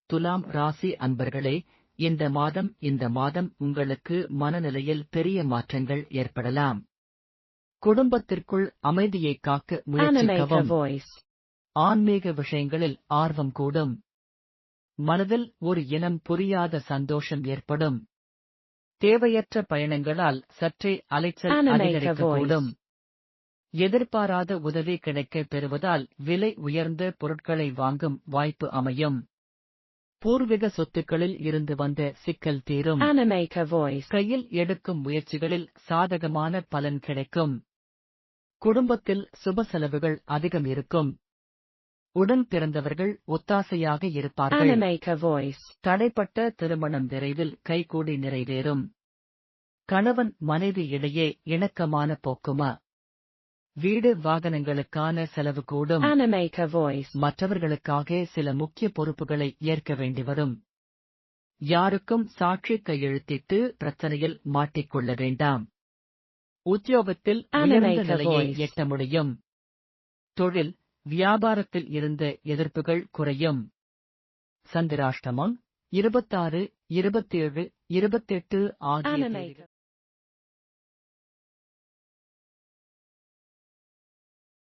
துலாம் ராசி அன்பர்களே, இந்த மாதம் உங்களுக்கு மனநிலையில் பெரிய மாற்றங்கள் ஏற்படலாம். குடும்பத்திற்குள் அமைதியை காக்க முயற்சிக்கவும். ஆன்மீக விஷயங்களில் ஆர்வம் கூடும். மனதில் ஒரு இனம் புரியாத சந்தோஷம் ஏற்படும். தேவையற்ற பயணங்களால் சற்றே அலைச்சல் அதிகரிக்கக்கூடும். எதிர்பாராத உதவி கிடைக்கப் பெறுவதால் விலை உயர்ந்த பொருட்களை வாங்கும் வாய்ப்பு அமையும். பூர்வீக சொத்துக்களில் இருந்து வந்த சிக்கல் தீரும். கையில் எடுக்கும் முயற்சிகளில் சாதகமான பலன் கிடைக்கும். குடும்பத்தில் சுப செலவுகள் அதிகம் இருக்கும். உடன் பிறந்தவர்கள் ஒத்தாசையாக இருப்பார்கள். தடைப்பட்ட திருமணம் விரைவில் கைகூடி நிறைவேறும். கணவன் மனைவி இடையே இணக்கமான போக்குமா. வீடு வாகனங்களுக்கான செலவு கூடும். மற்றவர்களுக்காக சில முக்கிய பொறுப்புகளை ஏற்க வேண்டி வரும். யாருக்கும் சாட்சி கையெழுத்திட்டு பிரச்சனையில் மாட்டிக்கொள்ள வேண்டாம். உத்தியோகத்தில் உயர்ந்த நிலையை எட்ட முடியும். தொழில், வியாபாரத்தில் இருந்த எதிர்ப்புகள் குறையும். சந்திராஷ்டமம் 26, 27, 28 ஆகிய